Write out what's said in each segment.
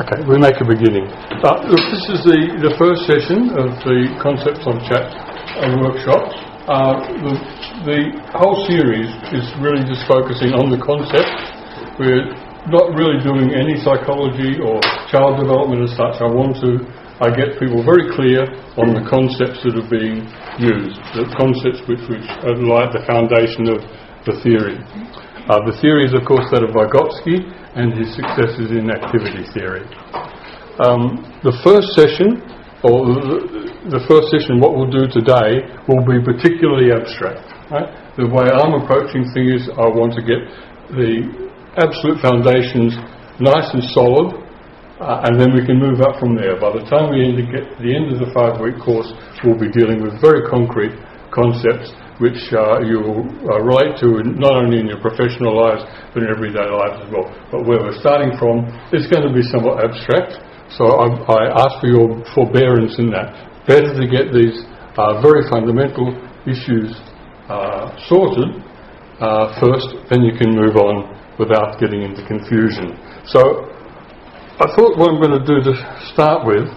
Okay, we make a beginning. Look, this is the first session of the Concepts on Chat workshop. The whole series is really just focusing on the concept. We're not really doing any psychology or child development as such. I get people very clear on the concepts that are being used, the concepts which are like the foundation of the theory. The theory is, of course, that of Vygotsky and his successors in activity theory. The first session, what we'll do today, will be particularly abstract. Right? The way I'm approaching things is I want to get the absolute foundations nice and solid, and then we can move up from there. By the time we get to the end of the 5-week course, we'll be dealing with very concrete concepts which you will relate to not only in your professional lives but in everyday lives as well. But where we're starting from is going to be somewhat abstract, so I ask for your forbearance in that. Better to get these very fundamental issues sorted first, then you can move on without getting into confusion. So I thought what I'm going to do to start with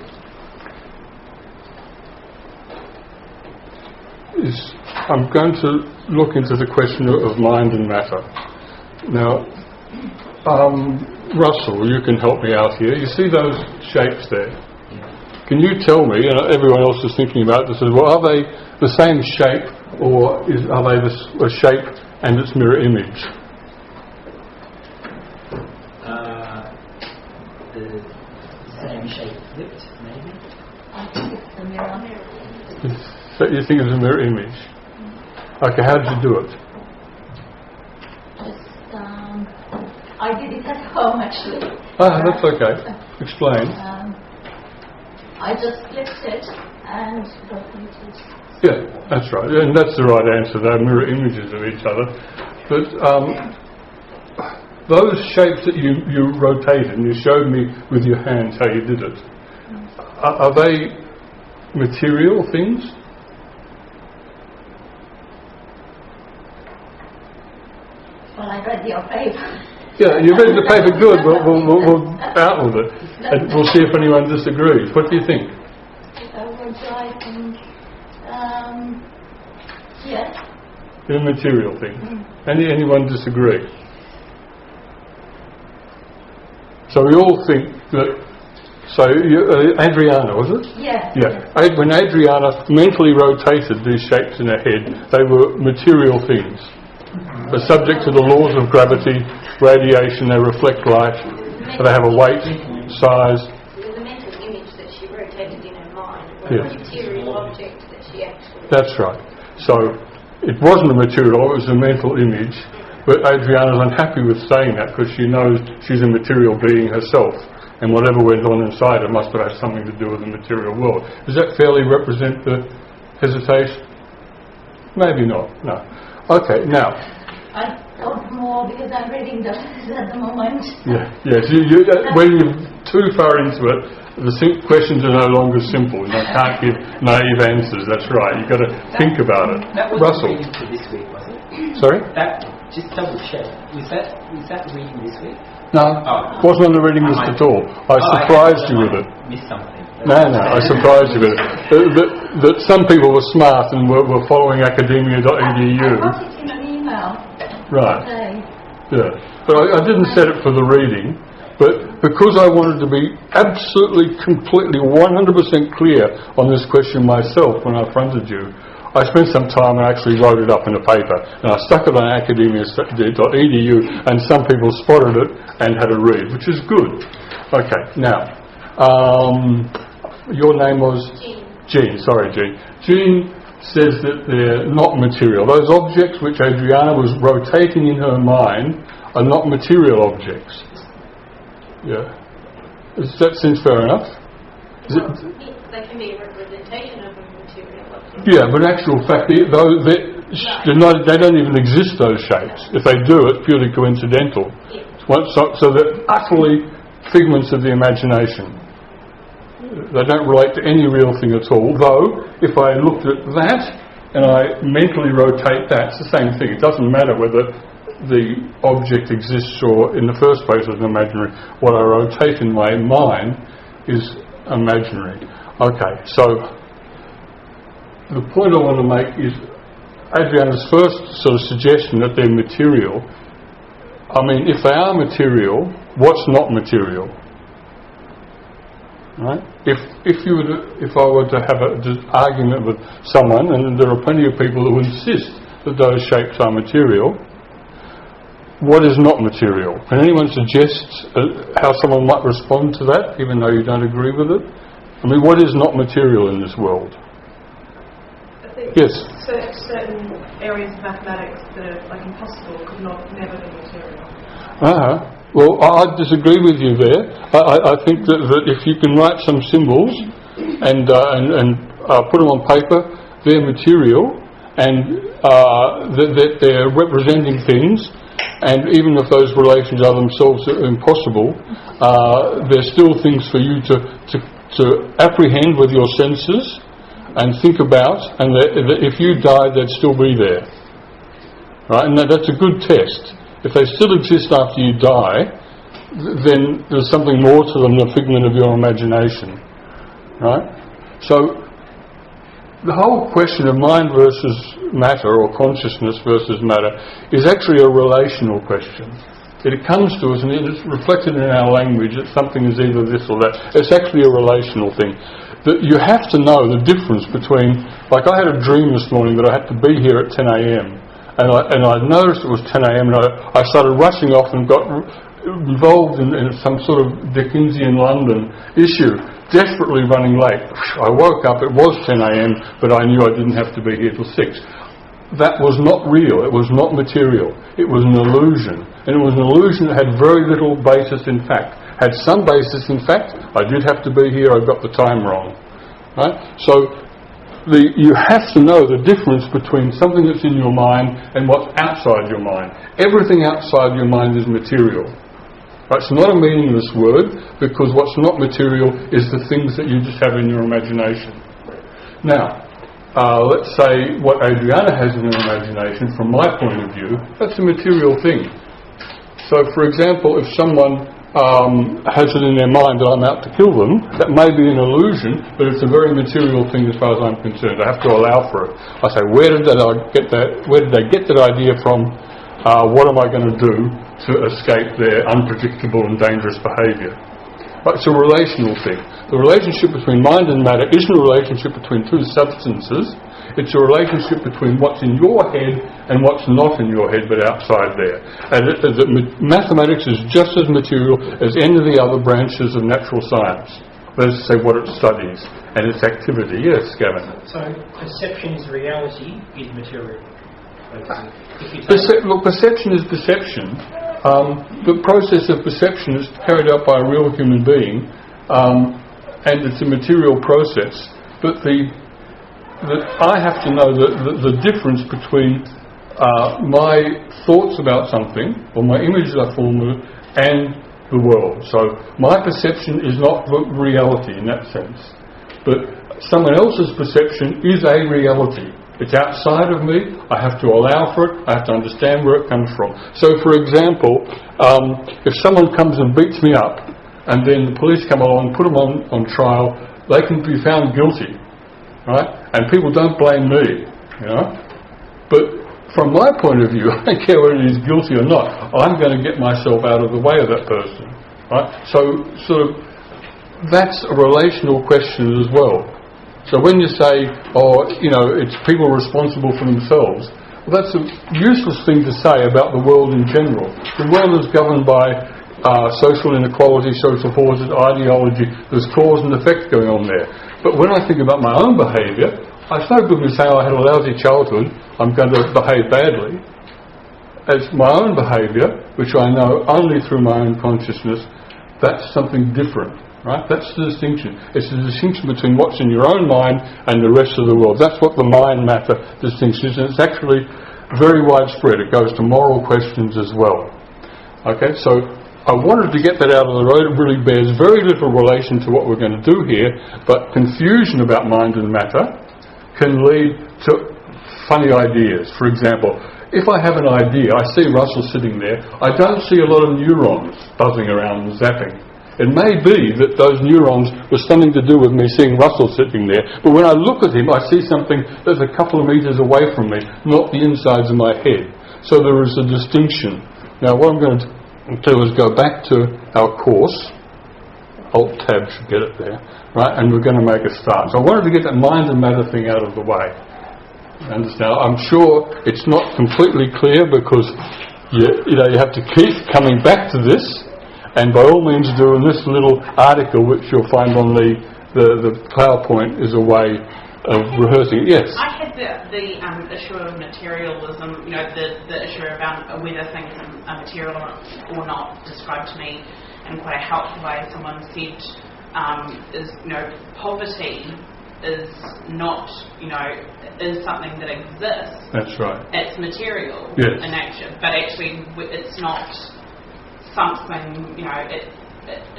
is I'm going to look into the question of mind and matter. Now, Russell, you can help me out here. You see those shapes there? Can you tell me, and everyone else is thinking about this as well, are they the same shape or are they a shape and its mirror image? The same shape flipped, maybe? I think it's the mirror. So you think it's a mirror image? Okay, how did you do it? Just, I did it at home actually. That's okay. Explain. I just flipped it and rotated. Yeah, that's right. And that's the right answer. They're mirror images of each other. But those shapes that you rotated, and you showed me with your hands how you did it, are they material things? Well, I read your paper. Yeah, you read the paper. Good. We'll out with it, and we'll see if anyone disagrees. What do you think? I think, yes. They're a material thing. Anyone disagree? So we all think that. So Adriana, was it? Yes. Yeah. When Adriana mentally rotated these shapes in her head, they were material things. They're subject to the laws of gravity, radiation, they reflect light, they have a weight, size. It was a mental image that she rotated in her mind, or Yes. a material object that she actually... That's right. So it wasn't a material, it was a mental image, but Adriana's unhappy with saying that because she knows she's a material being herself, and whatever went on inside her must have had something to do with the material world. Does that fairly represent the hesitation? Maybe not, no. Okay, now... I thought more because I'm reading those at the moment. Yes. When you're too far into it, the questions are no longer simple. You can't give naive answers. That's right. You've got to think about it. That was Russell. reading for this week, was it? Sorry? That, just double check. Was that reading this week? No, wasn't on the reading list at all. I surprised you with it. Missed something. No, I surprised you with it. That some people were smart and were following academia.edu. I got it in an email. Right. Today. Yeah. But I didn't set it for the reading. But because I wanted to be absolutely, completely, 100% clear on this question myself when I fronted you, I spent some time and actually wrote it up in a paper. And I stuck it on academia.edu, and some people spotted it and had a read, which is good. Okay, now, your name was? Jean. Sorry, Jean. Jean says that they're not material. Those objects which Adriana was rotating in her mind are not material objects. Yeah. That seems fair enough. They can be a representation of a material object. Yeah, but in actual fact, they don't even exist, those shapes. If they do, it's purely coincidental. Yeah. So they're utterly figments of the imagination. They don't relate to any real thing at all, though if I looked at that and I mentally rotate that, it's the same thing. It doesn't matter whether the object exists, or in the first place is imaginary. What I rotate in my mind is imaginary. Okay, so the point I want to make is Adriana's first sort of suggestion that they're material. I mean, if they are material, what's not material? Right? If I were to have an argument with someone, and there are plenty of people who insist that those shapes are material, what is not material? Can anyone suggest how someone might respond to that, even though you don't agree with it? I mean, what is not material in this world? I think Yes. certain areas of mathematics that are like impossible could never be material. Well, I disagree with you there. I think that if you can write some symbols and put them on paper, they're material, and that they're representing things, and even if those relations are themselves impossible, they're still things for you to apprehend with your senses and think about, and that if you died, they'd still be there. Right? And that's a good test. If they still exist after you die, then there's something more to them than a figment of your imagination. Right? So the whole question of mind versus matter, or consciousness versus matter, is actually a relational question. It comes to us and it's reflected in our language that something is either this or that. It's actually a relational thing. That you have to know the difference between, like I had a dream this morning that I had to be here at 10 a.m. and I noticed it was 10 a.m. and I started rushing off and got involved in some sort of Dickensian London issue, desperately running late. I woke up, it was 10 a.m, but I knew I didn't have to be here till 6. That was not real, it was not material, it was an illusion. And it was an illusion that had very little basis in fact. Had some basis in fact, I did have to be here, I got the time wrong. Right? So you have to know the difference between something that's in your mind and what's outside your mind. Everything outside your mind is material. Right? It's not a meaningless word, because what's not material is the things that you just have in your imagination. Now, let's say what Adriana has in her imagination, from my point of view, that's a material thing. So, for example, if someone has it in their mind that I'm out to kill them, that may be an illusion, but it's a very material thing as far as I'm concerned. I have to allow for it. I say, where did they get that idea from? What am I going to do to escape their unpredictable and dangerous behaviour? But it's a relational thing. The relationship between mind and matter isn't a relationship between two substances. It's a relationship between what's in your head and what's not in your head but outside there. And mathematics is just as material as any of the other branches of natural science. Let's say what it studies and its activity. Yes, Gavin? So perception is reality is material. Look, perception is perception. The process of perception is carried out by a real human being, and it's a material process. But I have to know the difference between my thoughts about something, or my images I form of it, and the world. So my perception is not reality in that sense. But someone else's perception is a reality. It's outside of me, I have to allow for it, I have to understand where it comes from. So, for example, if someone comes and beats me up, and then the police come along and put them on trial, they can be found guilty, right? And people don't blame me, you know? But from my point of view, I don't care whether he's guilty or not, I'm going to get myself out of the way of that person, right? So, sort of, that's a relational question as well. So when you say, it's people responsible for themselves, well, that's a useless thing to say about the world in general. The world is governed by social inequality, social forces, ideology. There's cause and effect going on there. But when I think about my own behaviour, it's no good me saying I had a lousy childhood, I'm going to behave badly. It's my own behaviour, which I know only through my own consciousness, that's something different. Right? That's the distinction. It's the distinction between what's in your own mind and the rest of the world. That's what the mind-matter distinction is, and it's actually very widespread. It goes to moral questions as well. Okay, so I wanted to get that out of the road. It really bears very little relation to what we're going to do here, but confusion about mind and matter can lead to funny ideas. For example, if I have an idea, I see Russell sitting there, I don't see a lot of neurons buzzing around and zapping. It may be that those neurons were something to do with me seeing Russell sitting there, but when I look at him, I see something that's a couple of metres away from me, not the insides of my head. So there is a distinction. Now what I'm going to do is go back to our course. Alt-Tab should get it there, right? And we're going to make a start. So I wanted to get that mind and matter thing out of the way. Understand? I'm sure it's not completely clear because you have to keep coming back to this. And by all means do in this little article, which you'll find on the PowerPoint, is a way of rehearsing. Yes? I had the issue of materialism, the issue about whether things are material or not described to me in quite a helpful way. Someone said, poverty is not, is something that exists. That's right. It's material Yes. in nature, but actually it's not something,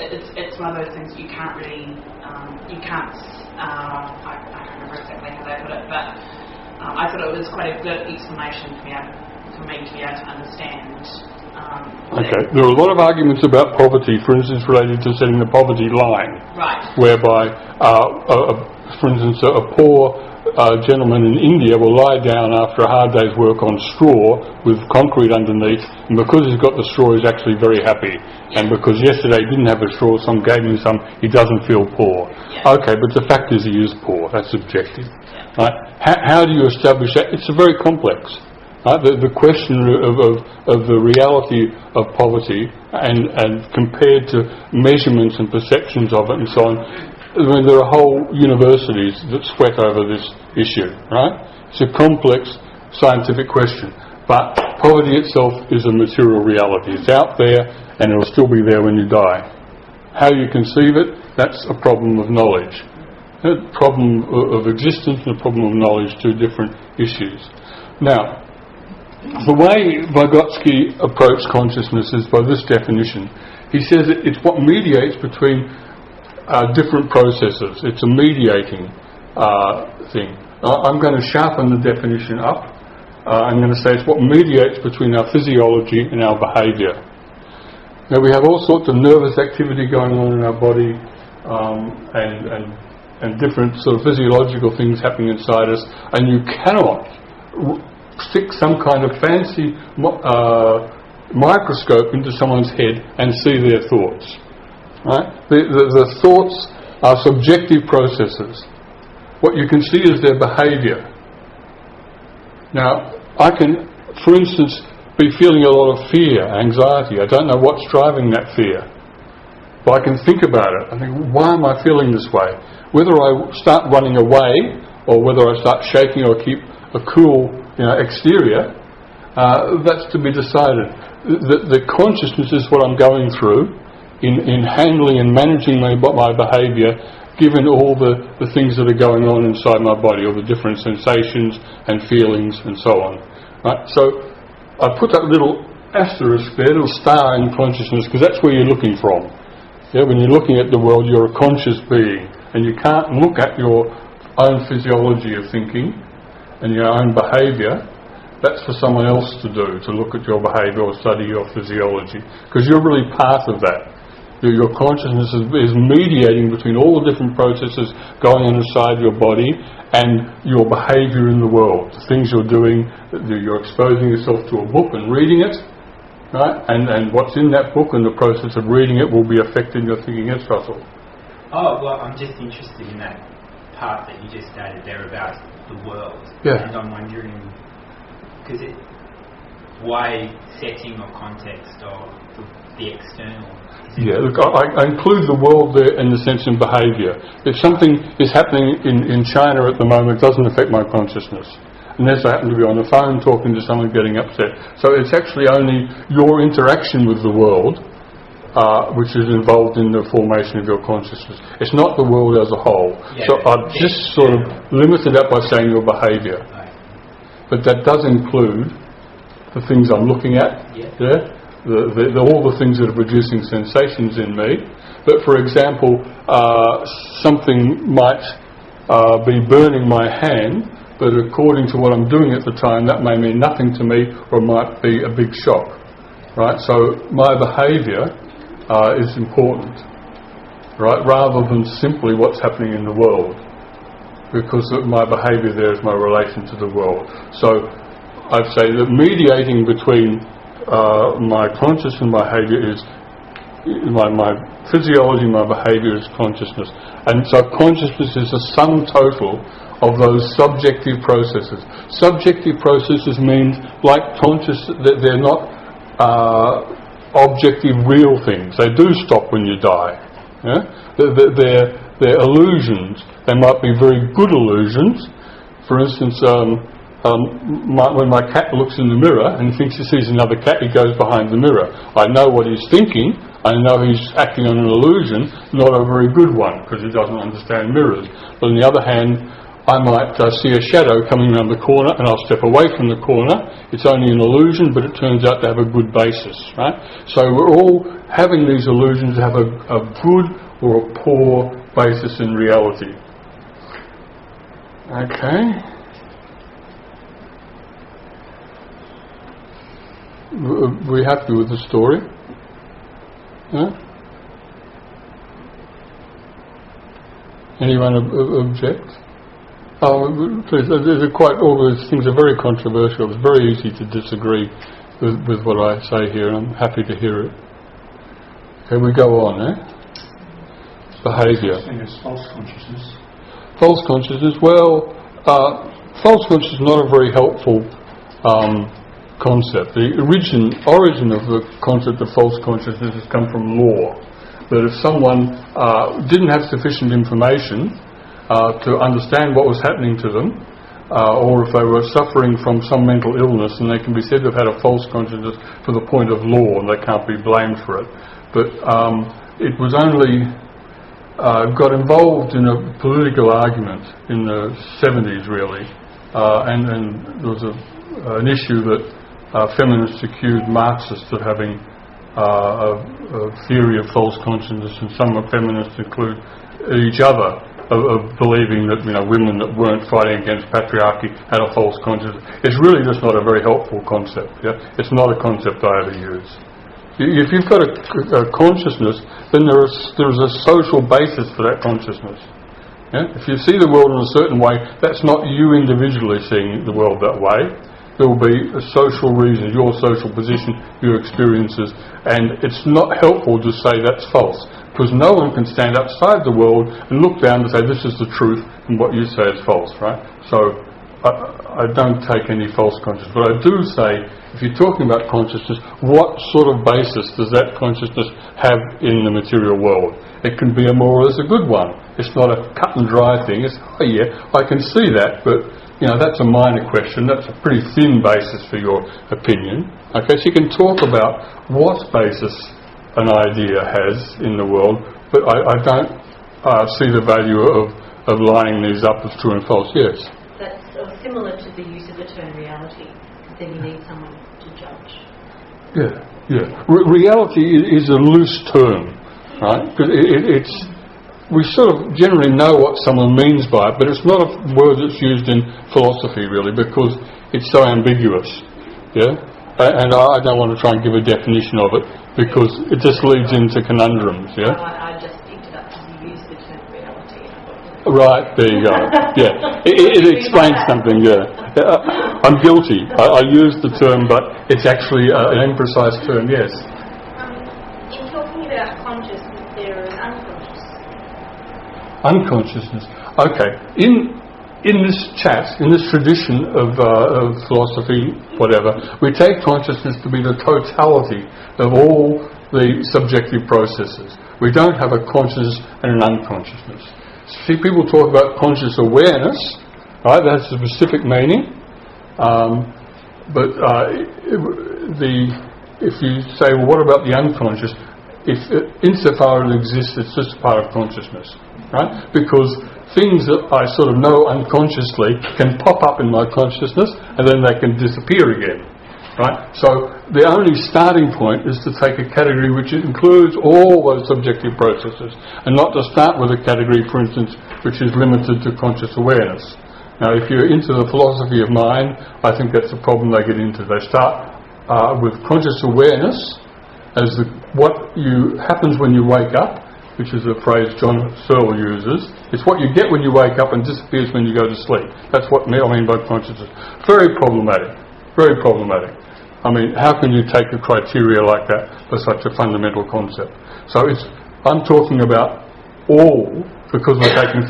it's one of those things you can't really, I can't remember exactly how they put it, but I thought it was quite a good explanation for me to be able to understand. Okay, there are a lot of arguments about poverty, for instance, related to setting the poverty line. Right. Whereby, for instance, a poor gentleman in India will lie down after a hard day's work on straw with concrete underneath, and because he's got the straw he's actually very happy, and because yesterday he didn't have a straw, some gave him some, he doesn't feel poor. Yeah. Okay, but the fact is he is poor. That's subjective. Yeah. Right? How do you establish that? It's very complex. Right? The question of the reality of poverty and compared to measurements and perceptions of it and so on. I mean, there are whole universities that sweat over this issue, right? It's a complex scientific question. But poverty itself is a material reality. It's out there and it will still be there when you die. How you conceive it, that's a problem of knowledge. A problem of existence and a problem of knowledge, two different issues. Now, the way Vygotsky approached consciousness is by this definition. He says it's what mediates between different processes. It's a mediating thing. I'm going to sharpen the definition up. I'm going to say it's what mediates between our physiology and our behaviour. Now we have all sorts of nervous activity going on in our body and different sort of physiological things happening inside us, and you cannot stick some kind of fancy microscope into someone's head and see their thoughts. Right? The thoughts are subjective processes. What you can see is their behaviour. Now, I can, for instance, be feeling a lot of fear, anxiety. I don't know what's driving that fear. But I can think about it. I think, why am I feeling this way? Whether I start running away or whether I start shaking or keep a cool exterior, that's to be decided. The consciousness is what I'm going through in handling and managing my behaviour, given all the things that are going on inside my body, all the different sensations and feelings and so on. Right? So I put that little asterisk there, little star in consciousness, because that's where you're looking from. Yeah, when you're looking at the world, you're a conscious being, and you can't look at your own physiology of thinking and your own behaviour. That's for someone else to do, to look at your behaviour or study your physiology, because you're really part of that. Your consciousness is mediating between all the different processes going on inside your body and your behaviour in the world. The things you're doing, you're exposing yourself to a book and reading it, right? And what's in that book and the process of reading it will be affecting your thinking. Yes, Russell? Oh, well, I'm just interested in that part that you just stated there about the world. Yeah. And I'm wondering, because why setting or context or the external? Yeah, look, I include the world there in the sense in behaviour. If something is happening in China at the moment, it doesn't affect my consciousness, unless I happen to be on the phone talking to someone getting upset. So it's actually only your interaction with the world which is involved in the formation of your consciousness. It's not the world as a whole. Yeah, so I've just sort of limited that by saying your behaviour. Right. But that does include the things I'm looking at, all the things that are producing sensations in me. But for example, something might be burning my hand, but according to what I'm doing at the time, that may mean nothing to me, or might be a big shock, right? So my behaviour is important, right, rather than simply what's happening in the world, because my behaviour there is my relation to the world. So I'd say that mediating between my conscious and behaviour is my physiology, my behaviour is consciousness. And so consciousness is a sum total of those subjective processes. Subjective processes means, like conscious, that they're not objective real things. They do stop when you die. Yeah? They're illusions. They might be very good illusions. For instance, when my cat looks in the mirror and thinks he sees another cat, he goes behind the mirror. I know what he's thinking. I know he's acting on an illusion, not a very good one, because he doesn't understand mirrors. But on the other hand, I might see a shadow coming around the corner, and I'll step away from the corner. It's only an illusion, but it turns out to have a good basis, right? So we're all having these illusions have a good or a poor basis in reality. Okay. We happy with the story? Huh? Anyone object? Oh, please. All those things are very controversial. It's very easy to disagree with what I say here, and I'm happy to hear it. Okay, we go on. Behaviour. False consciousness. False consciousness. Well, false consciousness is not a very helpful concept. The origin of the concept of false consciousness has come from law. That if someone didn't have sufficient information to understand what was happening to them, or if they were suffering from some mental illness, then they can be said to have had a false consciousness for the point of law, and they can't be blamed for it. But it was only got involved in a political argument in the 70s, really, and there was an issue that feminists accused Marxists of having a theory of false consciousness, and some feminists include each other of believing that women that weren't fighting against patriarchy had a false consciousness. It's really just not a very helpful concept. Yeah? It's not a concept I ever use. If you've got a consciousness, then there is a social basis for that consciousness. Yeah? If you see the world in a certain way, that's not you individually seeing the world that way. There will be a social reason, your social position, your experiences, and it's not helpful to say that's false, because no one can stand outside the world and look down and say this is the truth and what you say is false, right? So I don't take any false consciousness, but I do say, if you're talking about consciousness, what sort of basis does that consciousness have in the material world? It can be a more or less a good one. It's not a cut and dry thing. It's, oh yeah, I can see that, but that's a minor question. That's a pretty thin basis for your opinion. Okay, so you can talk about what basis an idea has in the world, but I don't see the value of lining these up as true and false. Yes? That's similar to the use of the term reality, because then you need someone to judge. Yeah. Reality is a loose term, right? Because we sort of generally know what someone means by it, but it's not a word that's used in philosophy, really, because it's so ambiguous. Yeah? And I don't want to try and give a definition of it, because it just leads into conundrums. Yeah? I just picked it up because you used the term reality. Right, there you go. Yeah, it explains something. Yeah, I'm guilty. I used the term, but it's actually an imprecise term. Yes. In talking about consciousness, there is unconscious. Unconsciousness. Okay. In this chat, in this tradition of philosophy, whatever, we take consciousness to be the totality of all the subjective processes. We don't have a consciousness and an unconsciousness. See, people talk about conscious awareness, right? That's a specific meaning. But if you say, well, what about the unconscious? Insofar as it exists, it's just part of consciousness, right? Because things that I sort of know unconsciously can pop up in my consciousness and then they can disappear again, right? So the only starting point is to take a category which includes all those subjective processes, and not to start with a category, for instance, which is limited to conscious awareness. Now, if you're into the philosophy of mind, I think that's the problem they get into. They start with conscious awareness as what happens when you wake up, which is a phrase John Searle uses. It's what you get when you wake up and disappears when you go to sleep. That's what I mean by consciousness. Very problematic. Very problematic. I mean, how can you take a criteria like that for such a fundamental concept? So I'm talking about all, because we're taking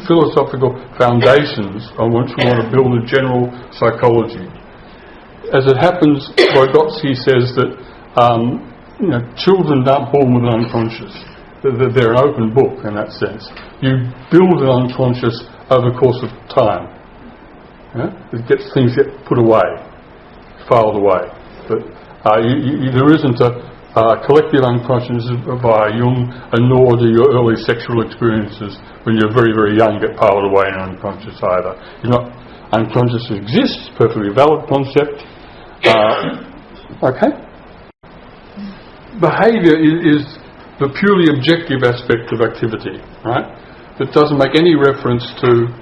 philosophical foundations on which we want to build a general psychology. As it happens, Vygotsky says that children aren't born with an unconscious. They're an open book in that sense. You build an unconscious over the course of time. Things get put away, filed away. But there isn't a collective unconsciousness via Jung, and nor do your early sexual experiences when you're very, very young get piled away in unconscious either. Unconscious exists, perfectly valid concept. Okay? Behaviour is the purely objective aspect of activity, right? That doesn't make any reference to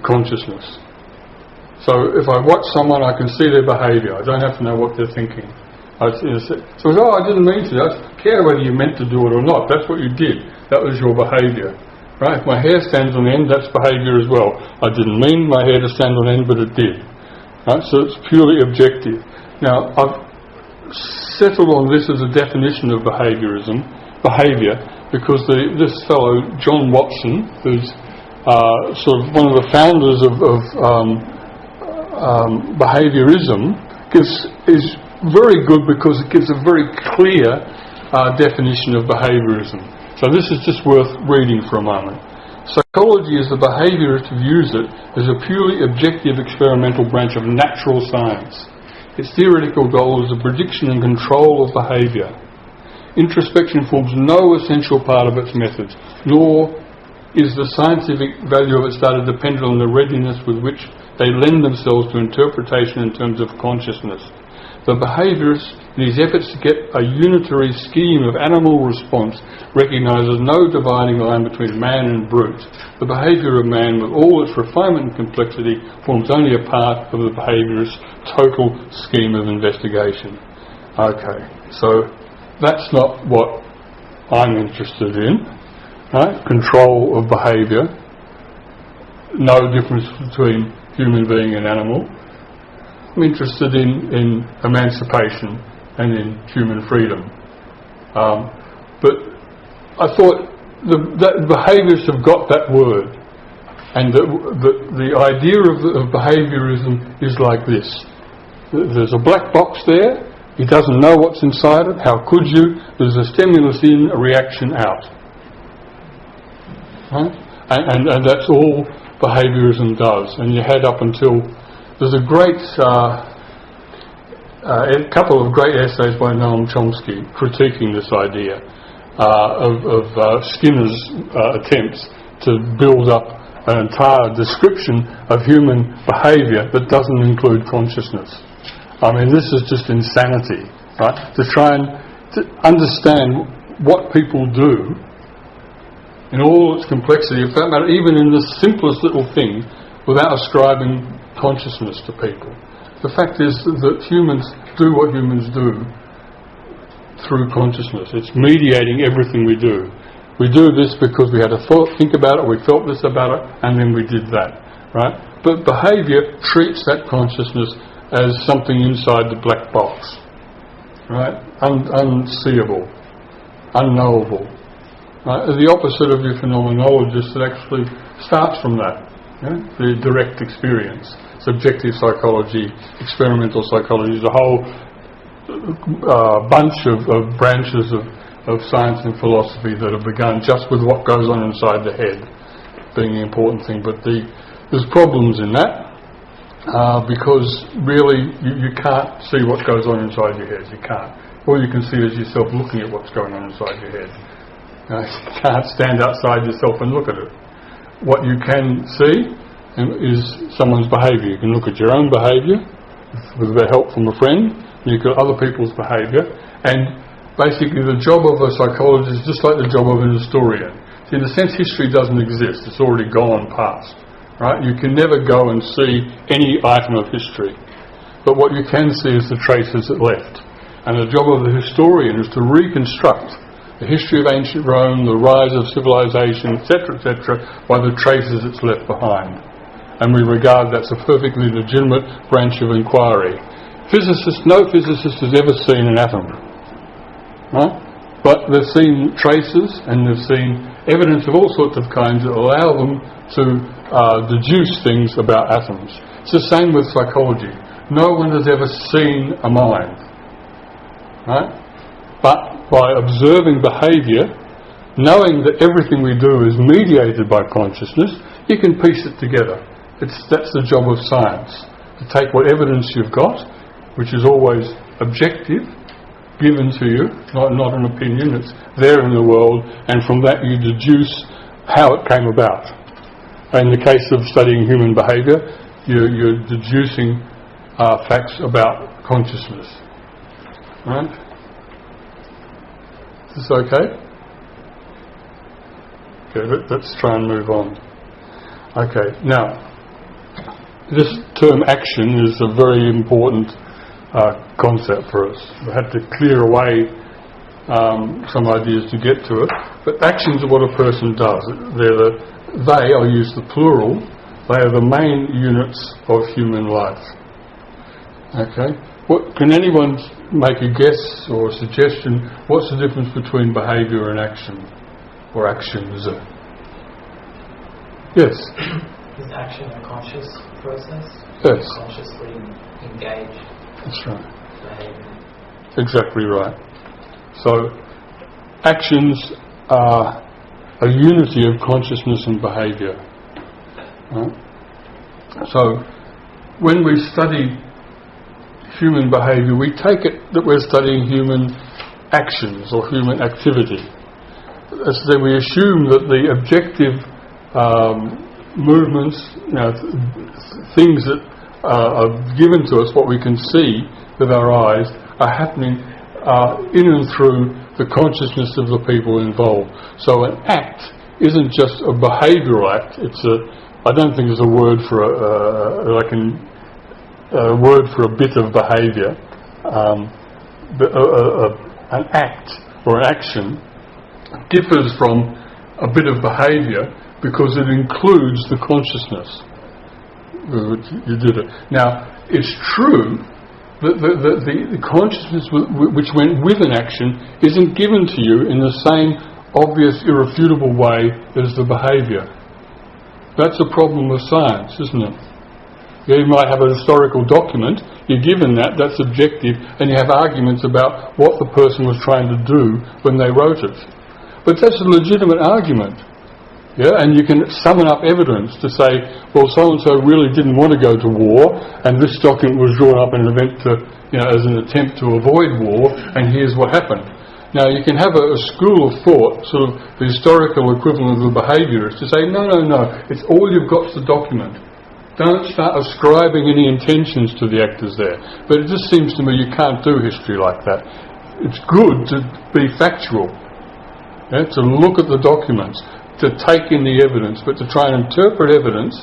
consciousness. So if I watch someone, I can see their behaviour. I don't have to know what they're thinking. I didn't mean to. I don't care whether you meant to do it or not. That's what you did. That was your behaviour. Right? If my hair stands on end, that's behaviour as well. I didn't mean my hair to stand on end, but it did. Right? So it's purely objective. Now, I've settled on this as a definition of behaviour, because this fellow John Watson, who's sort of one of the founders of behaviorism, is very good because it gives a very clear definition of behaviorism. So this is just worth reading for a moment. Psychology, as the behaviourist views it, is a purely objective experimental branch of natural science. Its theoretical goal is the prediction and control of behaviour. Introspection forms no essential part of its methods, nor is the scientific value of its data dependent on the readiness with which they lend themselves to interpretation in terms of consciousness. The behaviourist, in his efforts to get a unitary scheme of animal response, recognises no dividing line between man and brute. The behaviour of man, with all its refinement and complexity, forms only a part of the behaviourist's total scheme of investigation. Okay, so that's not what I'm interested in. Right? Control of behaviour. No difference between human being and animal. I'm interested in emancipation and in human freedom. But I thought that behaviourists have got that word, and the idea of behaviorism is like this. There's a black box there, he doesn't know what's inside it, how could you? There's a stimulus in, a reaction out. Right? And that's all behaviorism does. And you had up until... There's a couple of great essays by Noam Chomsky critiquing this idea of Skinner's attempts to build up an entire description of human behaviour that doesn't include consciousness. I mean, this is just insanity, right? To try and understand what people do in all its complexity, in fact, even in the simplest little thing, without ascribing consciousness to people. The fact is that humans do what humans do through consciousness. It's mediating everything we do. We do this because we had a thought, think about it, we felt this about it, and then we did that, right? But behaviour treats that consciousness as something inside the black box, right? Unseeable, unknowable. Right? The opposite of your phenomenologist that actually starts from that, the direct experience. Subjective psychology, experimental psychology, the whole bunch of branches of science and philosophy that have begun just with what goes on inside the head being the important thing. But there's problems in that because really you can't see what goes on inside your head. You can't. All you can see is yourself looking at what's going on inside your head. You can't stand outside yourself and look at it. What you can see is someone's behaviour. You can look at your own behaviour with the help from a friend, and you look at other people's behaviour, and basically the job of a psychologist is just like the job of an historian, So in a sense, history doesn't exist. It's already gone past. Right? You can never go and see any item of history. But what you can see is the traces it left. And the job of the historian is to reconstruct the history of ancient Rome, the rise of civilization, etc., by the traces it's left behind. And we regard that's a perfectly legitimate branch of inquiry. No physicist has ever seen an atom. Right? But they've seen traces and they've seen evidence of all sorts of kinds that allow them to deduce things about atoms. It's the same with psychology. No one has ever seen a mind. Right? But by observing behaviour, knowing that everything we do is mediated by consciousness, you can piece it together. That's the job of science. To take what evidence you've got, which is always objective, given to you, not an opinion, it's there in the world, and from that you deduce how it came about. In the case of studying human behaviour, you're deducing facts about consciousness. Right? Is this okay? Okay, let's try and move on. Okay, now, this term action is a very important concept for us. We had to clear away some ideas to get to it, but actions are what a person does. I'll use the plural, they are the main units of human life. Okay? Can anyone make a guess or a suggestion? What's the difference between behaviour and action? Or actions? Yes? Is action a conscious process? Yes. Consciously engaged That's right. behaviour? Exactly right. So, actions are a unity of consciousness and behaviour. Right? So, when we study human behaviour, we take it that we're studying human actions or human activity. So we assume that the objective movements, things that are given to us, what we can see with our eyes, are happening in and through the consciousness of the people involved. So an act isn't just a behavioural act. I don't think there's a word for a word for a bit of behaviour. An act or an action differs from a bit of behaviour because it includes the consciousness. You did it. Now, it's true that the consciousness which went with an action isn't given to you in the same obvious, irrefutable way as the behaviour. That's a problem with science, isn't it? You might have a historical document, you're given that's objective, and you have arguments about what the person was trying to do when they wrote it. But that's a legitimate argument. Yeah, and you can summon up evidence to say, well, so-and-so really didn't want to go to war, and this document was drawn up in an event as an attempt to avoid war, and here's what happened. Now, you can have a school of thought, sort of the historical equivalent of the behaviourist, to say, no, it's all you've got to document. Don't start ascribing any intentions to the actors there. But it just seems to me you can't do history like that. It's good to be factual, to look at the documents, to take in the evidence, but to try and interpret evidence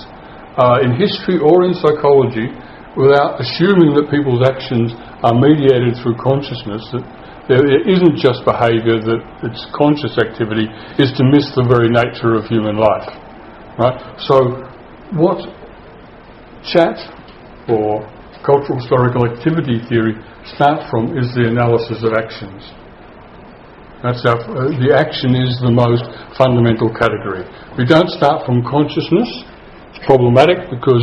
in history or in psychology without assuming that people's actions are mediated through consciousness, that there isn't just behaviour, that it's conscious activity, is to miss the very nature of human life. Right? So what chat or cultural historical activity theory start from is the analysis of actions. The action is the most fundamental category. We don't start from consciousness. It's problematic because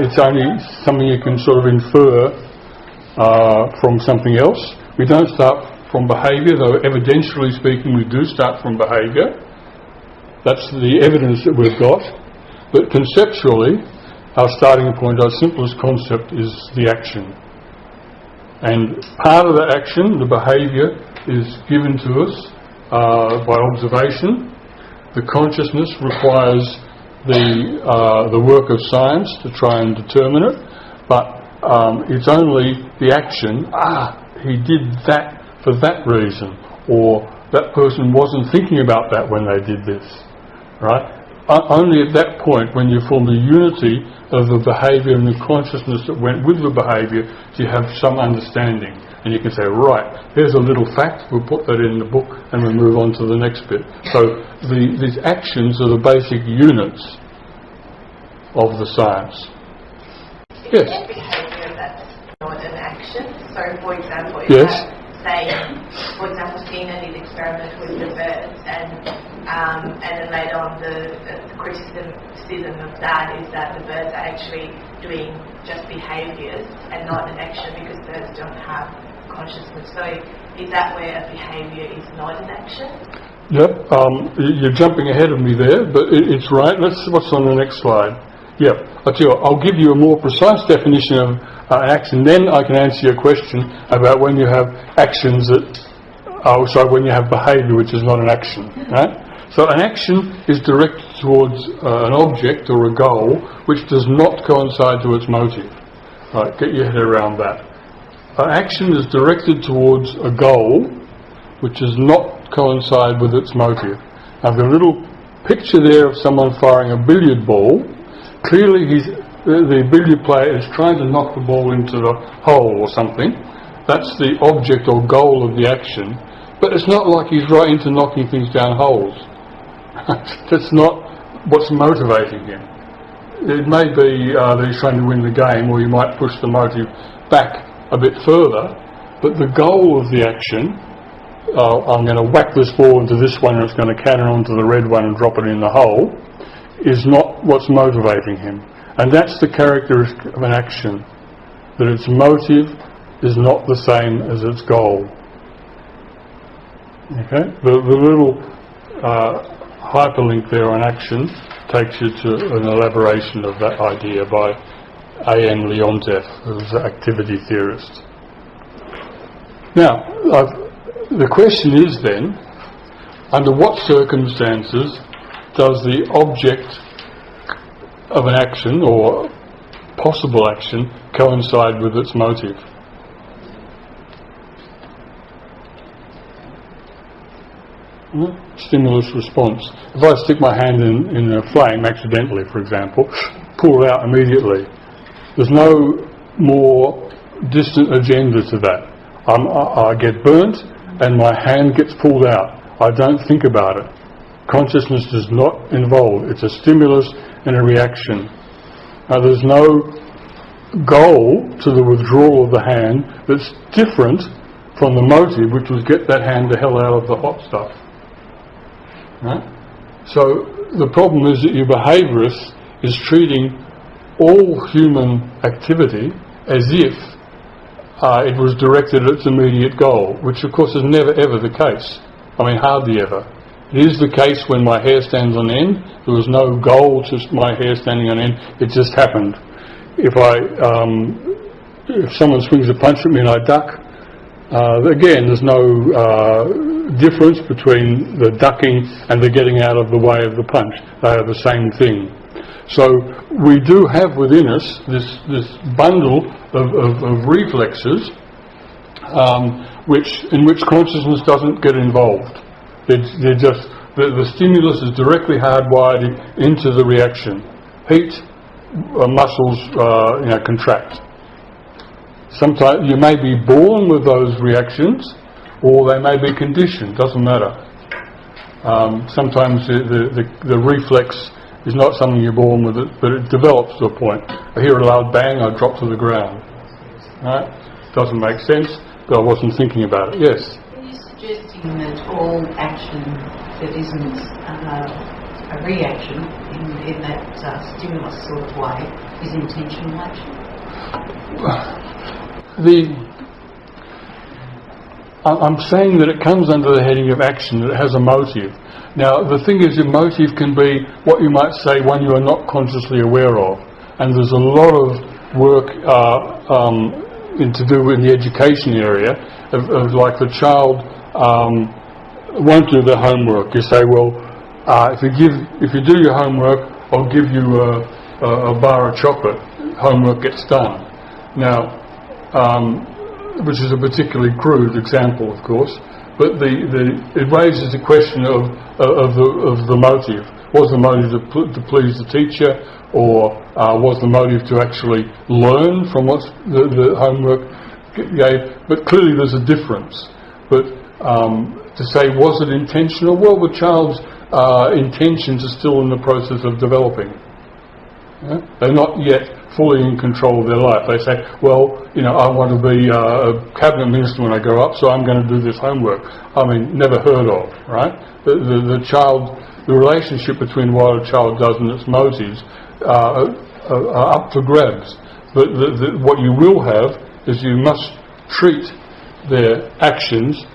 it's only something you can sort of infer from something else. We don't start from behaviour, though evidentially speaking we do start from behaviour. That's the evidence that we've got. But conceptually, our starting point, our simplest concept, is the action. And part of the action, the behaviour, is given to us by observation. The consciousness requires the work of science to try and determine it, but it's only the action, he did that for that reason, or that person wasn't thinking about that when they did this, right? Only at that point, when you form the unity of the behaviour and the consciousness that went with the behaviour, do you have some understanding. And you can say, right, here's a little fact, we'll put that in the book and we'll move on to the next bit. So these actions are the basic units of the science. Yes? Behaviour that's not an action. So, for example, if Yes. for example, Tina did experiment with the birds, and then later on the criticism of that is that the birds are actually doing just behaviours and not an action because birds don't have consciousness. So, is that where a behaviour is not an action? Yep. You're jumping ahead of me there, but it's right. What's on the next slide? Yep. I'll give you a more precise definition of action, then I can answer your question about when you have actions that, when you have behaviour which is not an action, right? So an action is directed towards an object or a goal which does not coincide to its motive. Right, get your head around that. An action is directed towards a goal which does not coincide with its motive. I've got a little picture there of someone firing a billiard ball. Clearly the billiard player is trying to knock the ball into the hole or something. That's the object or goal of the action. But it's not like he's right into knocking things down holes. That's not what's motivating him. It may be that he's trying to win the game, or you might push the motive back a bit further, but the goal of the action, I'm going to whack this ball into this one and it's going to cannon onto the red one and drop it in the hole, is not what's motivating him. And that's the characteristic of an action, that its motive is not the same as its goal. Okay? The little hyperlink there on action takes you to an elaboration of that idea by A.M. Leontief, who's an activity theorist. Now, the question is then, under what circumstances does the object of an action or possible action coincide with its motive? Stimulus response. If I stick my hand in a flame accidentally, for example, pull it out immediately. There's no more distant agenda to that. I get burnt and my hand gets pulled out. I don't think about it. Consciousness is not involved. It's a stimulus and a reaction. Now there's no goal to the withdrawal of the hand that's different from the motive, which was get that hand the hell out of the hot stuff. Right? So the problem is that your behaviourist is treating all human activity as if it was directed at its immediate goal, which of course is never ever the case. I mean, hardly ever. It is the case when my hair stands on end. There was no goal to my hair standing on end. It just happened. If someone swings a punch at me and I duck, again, there's no difference between the ducking and the getting out of the way of the punch. They are the same thing. So we do have within us this bundle of reflexes, in which consciousness doesn't get involved. They're just the stimulus is directly hardwired into the reaction. Heat, muscles contract. Sometimes you may be born with those reactions, or they may be conditioned. Doesn't matter. Sometimes the reflex is not something you're born with, but it develops to a point. I hear a loud bang, I drop to the ground. Right? Doesn't make sense, but I wasn't thinking about it. Yes. Are you suggesting that all action that isn't a reaction in that stimulus sort of way is intentional action? I'm saying that it comes under the heading of action, that it has a motive. Now, the thing is, your motive can be what you might say one you are not consciously aware of. And there's a lot of work to do in the education area of like the child won't do their homework. You say, well, if you do your homework, I'll give you a bar of chocolate. Homework gets done. Now, which is a particularly crude example, of course, but it raises the question of the motive. Was the motive to please the teacher, or was the motive to actually learn from what the homework gave? But clearly there's a difference. But to say, was it intentional? Well, the child's intentions are still in the process of developing. Yeah? They're not yet fully in control of their life. They say, well, I want to be a cabinet minister when I grow up, so I'm going to do this homework. I mean, never heard of, right? The relationship between what a child does and its motives are up for grabs. But what you will have is you must treat their actions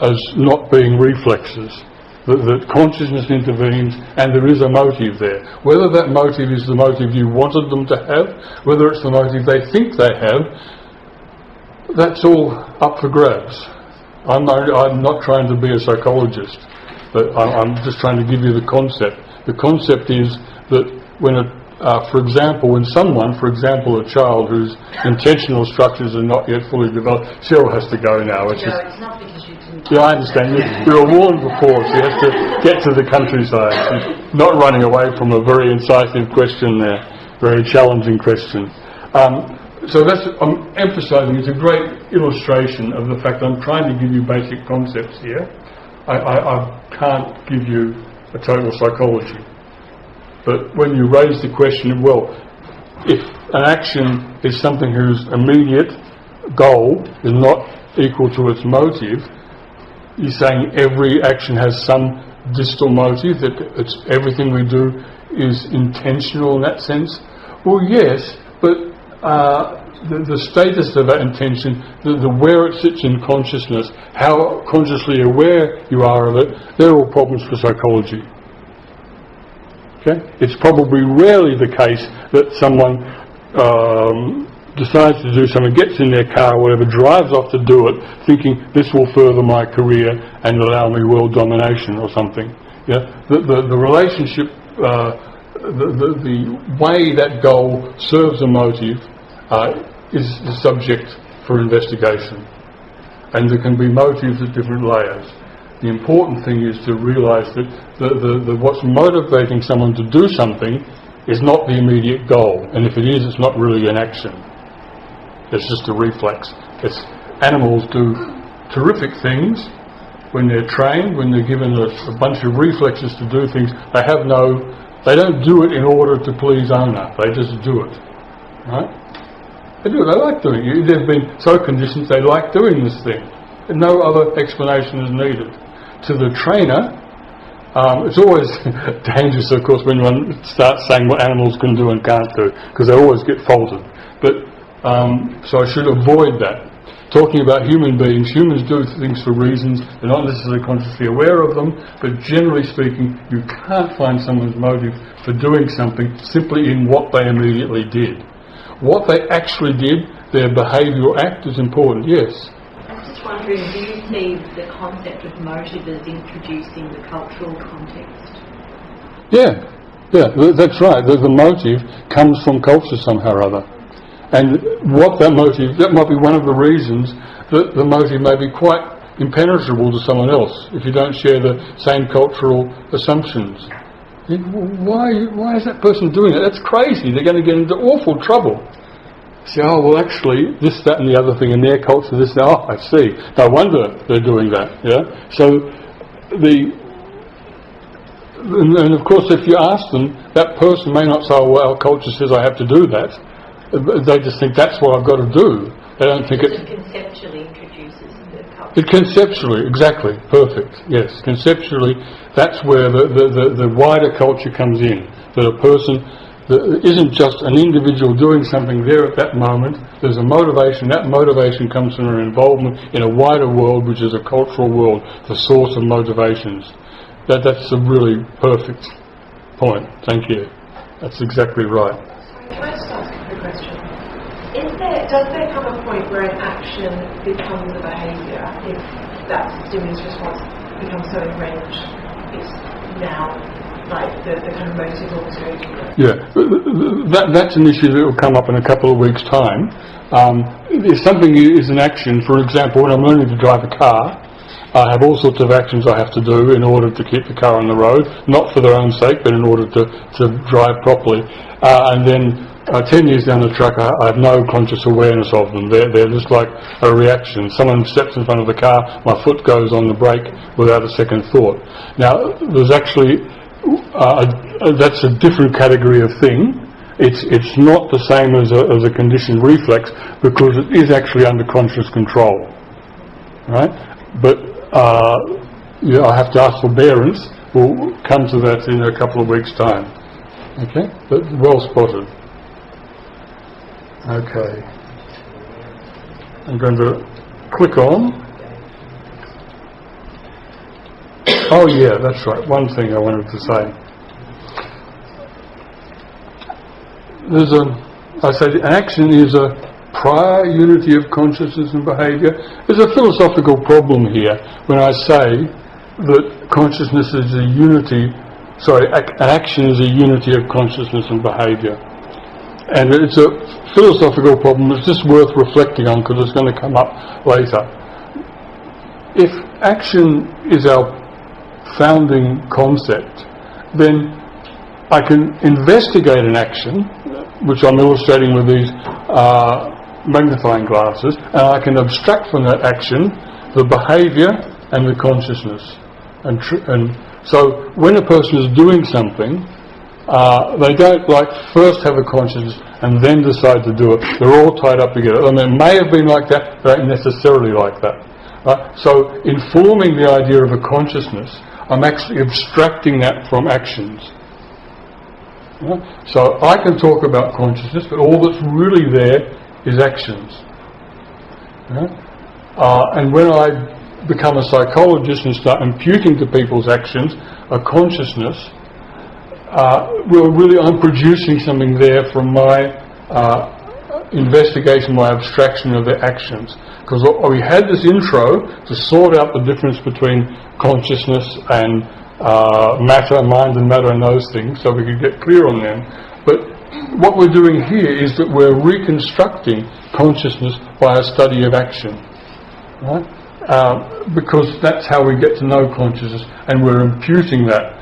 as not being reflexes. That consciousness intervenes and there is a motive there. Whether that motive is the motive you wanted them to have, whether it's the motive they think they have, that's all up for grabs. I'm not trying to be a psychologist, but I'm just trying to give you the concept. The concept is that for example, a child whose intentional structures are not yet fully developed. Cheryl has to go now. It's not because you didn't. Yeah, I understand. You were warned before. She has to get to the countryside. She's not running away from a very incisive question there, very challenging question. So I'm emphasising, it's a great illustration of the fact that I'm trying to give you basic concepts here. I can't give you a total psychology. But when you raise the question of, well, if an action is something whose immediate goal is not equal to its motive, you're saying every action has some distal motive, that everything we do is intentional in that sense? Well, yes, but the status of that intention, the where it sits in consciousness, how consciously aware you are of it, they're all problems for psychology. Okay? It's probably rarely the case that someone decides to do something, gets in their car or whatever, drives off to do it, thinking this will further my career and allow me world domination or something. Yeah? The relationship, the way that goal serves a motive is the subject for investigation. And there can be motives at different layers. The important thing is to realise that what's motivating someone to do something is not the immediate goal, and if it is, it's not really an action. It's just a reflex. Animals do terrific things when they're trained, when they're given a bunch of reflexes to do things. They don't do it in order to please owner. They just do it, right? They do it. They like doing it. They've been so conditioned they like doing this thing. And no other explanation is needed. To the trainer, it's always dangerous, of course, when one starts saying what animals can do and can't do, because they always get faulted. But so I should avoid that. Talking about human beings, humans do things for reasons, they're not necessarily consciously aware of them, but generally speaking, you can't find someone's motive for doing something simply in what they immediately did. What they actually did, their behavioural act, is important, yes. Wondering, do you see the concept of motive as introducing the cultural context? Yeah, that's right. The motive comes from culture somehow or other. And that might be one of the reasons that the motive may be quite impenetrable to someone else if you don't share the same cultural assumptions. Why is that person doing it? That's crazy. They're going to get into awful trouble. Say, oh, well, actually, this, that, and the other thing in their culture, this, that. Oh, I see. No wonder they're doing that. Yeah. So and of course, if you ask them, that person may not say, oh, well, our culture says I have to do that. They just think that's what I've got to do. They don't think it conceptually introduces the culture. It conceptually, exactly, perfect. Yes, conceptually, that's where the wider culture comes in. That a person isn't just an individual doing something there at that moment. There's a motivation. That motivation comes from an involvement in a wider world, which is a cultural world, the source of motivations. That's a really perfect point. Thank you. That's exactly right. Can I just ask a question? Does there come a point where an action becomes a behaviour if that stimulus response becomes so entrenched it's now like the kind of motive almost? Yeah, that's an issue that will come up in a couple of weeks' time. If something is an action, for example, when I'm learning to drive a car, I have all sorts of actions I have to do in order to keep the car on the road, not for their own sake, but in order to drive properly. And then 10 years down the track, I have no conscious awareness of them. They're just like a reaction. Someone steps in front of the car, my foot goes on the brake without a second thought. Now, there's actually, that's a different category of thing. It's not the same as a conditioned reflex, because it is actually under conscious control, right? But I have to ask forbearance. We'll come to that in a couple of weeks' time. Okay, but well spotted. Okay, I'm going to click on. Oh yeah, that's right. One thing I wanted to say. I say an action is a prior unity of consciousness and behaviour. There's a philosophical problem here when I say that consciousness is a unity, an action is a unity of consciousness and behaviour. And it's a philosophical problem that's just worth reflecting on, because it's going to come up later. If action is our founding concept, then I can investigate an action, which I'm illustrating with these magnifying glasses, and I can abstract from that action the behaviour and the consciousness. And so when a person is doing something, they don't first have a consciousness and then decide to do it. They're all tied up together. And it may have been like that, but not necessarily like that. Right? So in forming the idea of a consciousness, I'm actually abstracting that from actions. Right? So I can talk about consciousness, but all that's really there is actions. Right? And when I become a psychologist and start imputing to people's actions a consciousness, I'm producing something there from my investigation, my abstraction of their actions. Because we had this intro to sort out the difference between consciousness and matter, mind and matter and those things, so we could get clear on them. But what we're doing here is that we're reconstructing consciousness by a study of action. Right? Because that's how we get to know consciousness, and we're imputing that.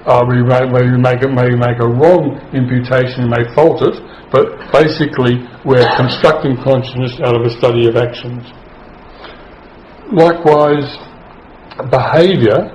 We may make a wrong imputation, may fault it, but basically we're constructing consciousness out of a study of actions. Likewise, behaviour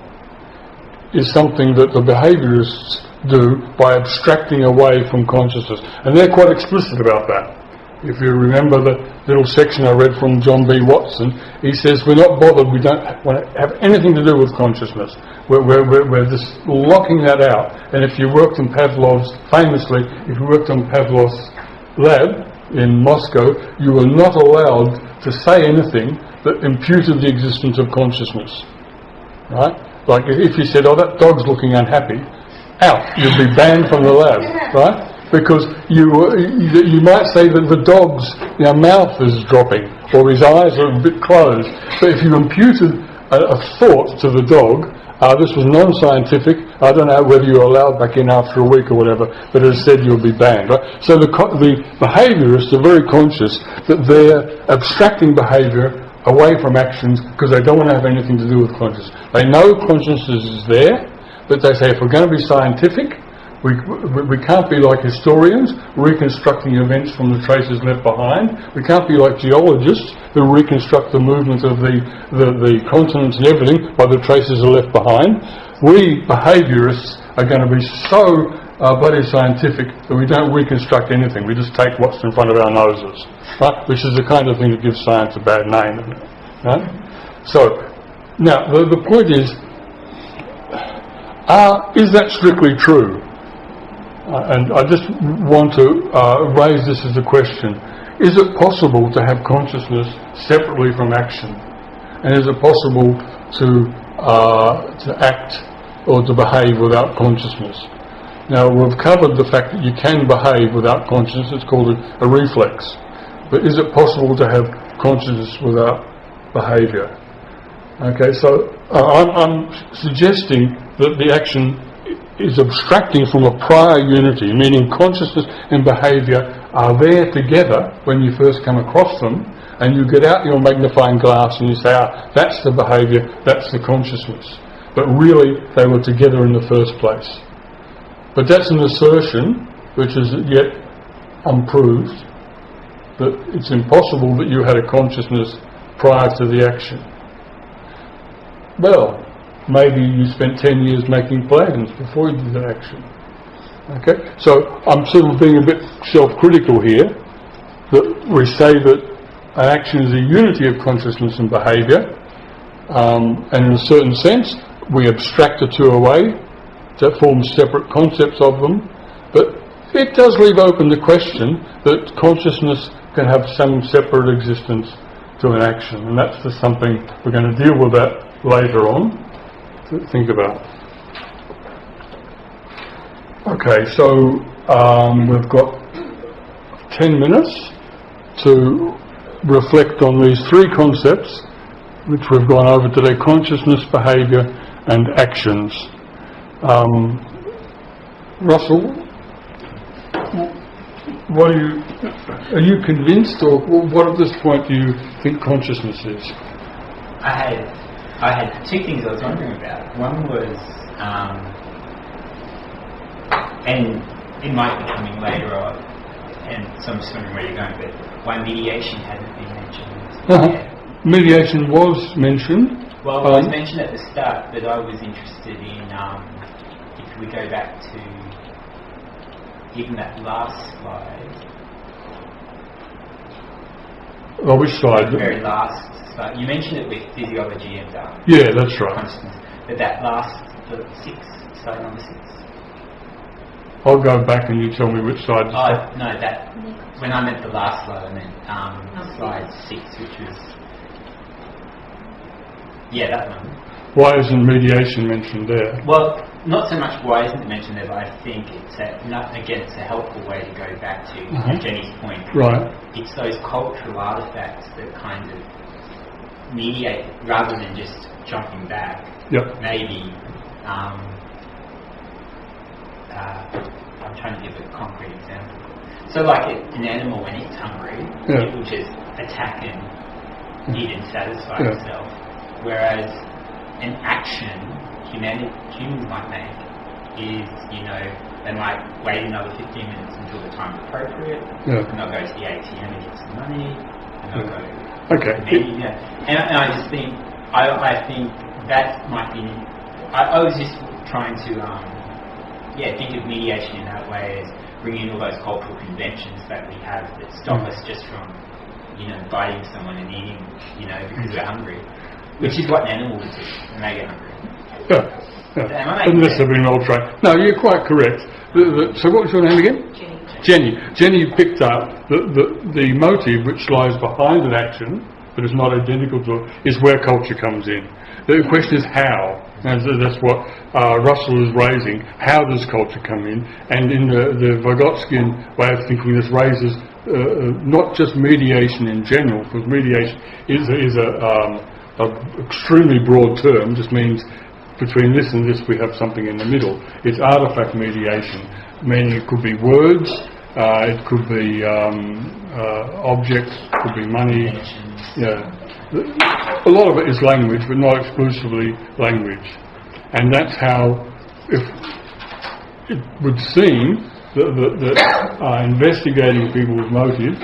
is something that the behaviourists do by abstracting away from consciousness, and they're quite explicit about that. If you remember the little section I read from John B. Watson, he says we're not bothered, we don't want to have anything to do with consciousness. We're just locking that out. And if you worked in Pavlov's, famously, if you worked on Pavlov's lab in Moscow, you were not allowed to say anything that imputed the existence of consciousness. Right? Like if you said, oh, that dog's looking unhappy, out, you'd be banned from the lab, right? Because you might say that the dog's mouth is dropping, or his eyes are a bit closed. But if you imputed a thought to the dog, this was non-scientific, I don't know whether you're allowed back in after a week or whatever, but it said you'll be banned. Right? So the behaviourists are very conscious that they're abstracting behaviour away from actions because they don't want to have anything to do with consciousness. They know consciousness is there, but they say if we're going to be scientific, we can't be like historians reconstructing events from the traces left behind. We can't be like geologists who reconstruct the movement of the continents and everything by the traces are left behind. We behaviourists are going to be so bloody scientific that we don't reconstruct anything. We just take what's in front of our noses, right? Which is the kind of thing that gives science a bad name, isn't it? Right? So now the point is that strictly true? And I just want to raise this as a question. Is it possible to have consciousness separately from action? And is it possible to act or to behave without consciousness? Now, we've covered the fact that you can behave without consciousness. It's called a reflex. But is it possible to have consciousness without behaviour? Okay, so I'm suggesting that the action is abstracting from a prior unity, meaning consciousness and behaviour are there together when you first come across them, and you get out your magnifying glass and you say, that's the behaviour, that's the consciousness. But really, they were together in the first place. But that's an assertion which is yet unproved, that it's impossible that you had a consciousness prior to the action. Well, maybe you spent 10 years making plans before you did the action. Okay, so I'm sort of being a bit self-critical here, that we say that an action is a unity of consciousness and behaviour, and in a certain sense we abstract the two away to form separate concepts of them, but it does leave open the question that consciousness can have some separate existence to an action, and that's just something we're going to deal with that later on to think about. Okay, so we've got 10 minutes to reflect on these three concepts which we've gone over today: consciousness, behaviour and actions. Russell, are you convinced, or what at this point do you think consciousness is? I had two things I was wondering about. One was, and it might be coming later on, and so I'm just wondering where you're going, but why mediation hasn't been mentioned. Mediation was mentioned. Well, it was mentioned at the start, but I was interested in, if we go back to even that last slide. Oh, which slide? The very last slide. You mentioned it with physiology and yeah, that's right. consciousness. But that last, slide number 6. I'll go back and you tell me which side. No, that when I meant the last slide, I meant slide 6, which was that one. Why isn't mediation mentioned there? Well, not so much why isn't it mentioned there, but I think it's a helpful way to go back to Jenny's point. Right. It's those cultural artifacts that kind of mediate, rather than just jumping back. Yep. Maybe. I'm trying to give a concrete example. So, like an animal, when it's hungry, it will just attack and eat and satisfy itself. Whereas an action humans might make is, they might wait another 15 minutes until the time's appropriate, and they'll go to the ATM and get some money, and they'll go. Okay. And I just think, I think that might be. I was just trying to. Think of mediation in that way as bringing all those cultural conventions that we have that stop us just from, biting someone and eating, because we're hungry, which is what an animal would do when they get hungry. Yeah. Unless they've been well trained. No, you're quite correct. So what was your name again? Jenny. Jenny picked up the motive which lies behind an action, but is not identical to it, is where culture comes in. The question is how. And that's what Russell is raising. How does culture come in? And in the Vygotskian way of thinking, this raises not just mediation in general, because mediation is a extremely broad term. Just means between this and this we have something in the middle. It's artifact mediation, meaning it could be words, it could be objects, it could be money. A lot of it is language, but not exclusively language. And that's how, if it would seem that investigating people's motives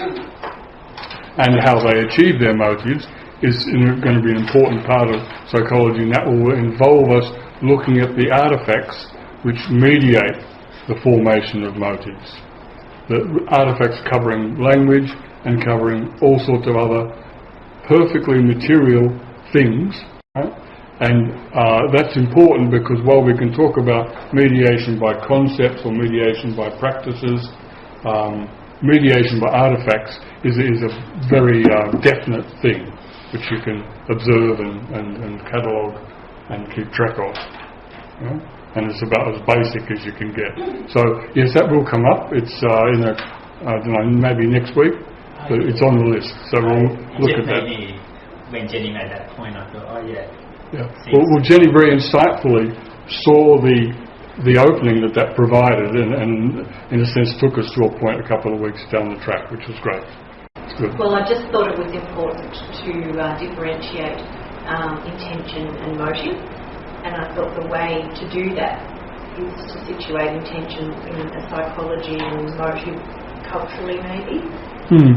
and how they achieve their motives is going to be an important part of psychology, and that will involve us looking at the artifacts which mediate the formation of motives. The artifacts covering language and covering all sorts of other perfectly material things, right? And that's important because while we can talk about mediation by concepts or mediation by practices, mediation by artifacts is a very definite thing which you can observe and catalogue and keep track of. Yeah? And it's about as basic as you can get. So yes, that will come up. It's I don't know, maybe next week. But it's on the list, so we'll look at that. When Jenny made that point, I thought, Well, Jenny very insightfully saw the opening that provided, and in a sense took us to a point a couple of weeks down the track, which was great. Good. Well, I just thought it was important to differentiate intention and motive, and I thought the way to do that is to situate intention in a psychology and motive culturally, maybe.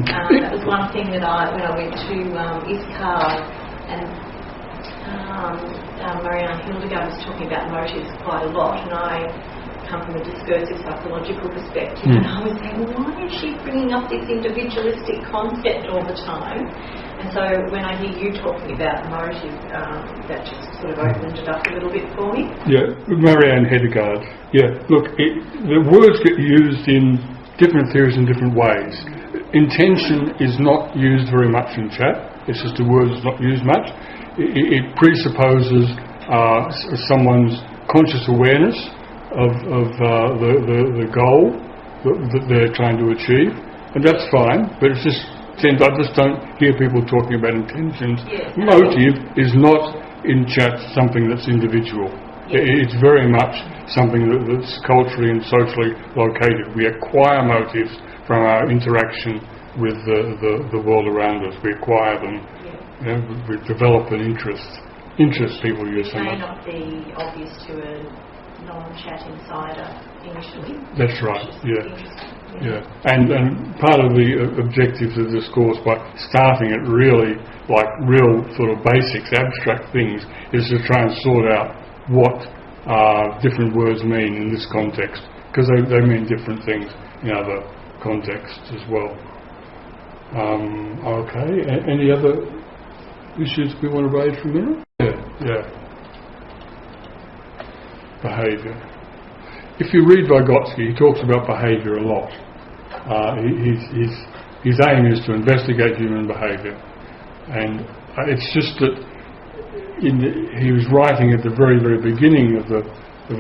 That was one thing that when I went to ISCAR, and Marianne Hildegard was talking about motives quite a lot, and I come from a discursive psychological perspective, and I was saying, why is she bringing up this individualistic concept all the time? And so when I hear you talking about motive, that just sort of opened it up a little bit for me. Yeah, Marianne Hildegard. Yeah, look, the words get used in different theories in different ways. Intention is not used very much in chat. It's just a word that's not used much. It presupposes someone's conscious awareness of the goal that they're trying to achieve, and that's fine. But it's just I just don't hear people talking about intentions. Yes. Motive is not in chat something that's individual. It's very much something that's culturally and socially located. We acquire motives from our interaction with the world around us. We acquire them. You know, we develop an interest. Interest people use so much. It may not be obvious to a non-chat insider initially. That's right. Yeah. And part of the objectives of this course, by starting at really like real sort of basics, abstract things, is to try and sort out what different words mean in this context, because they mean different things in other contexts as well. Okay. Any other issues we want to raise for a minute? Yeah. Behaviour. If you read Vygotsky, he talks about behaviour a lot. His aim is to investigate human behaviour, and it's just that he was writing at the very, very beginning of the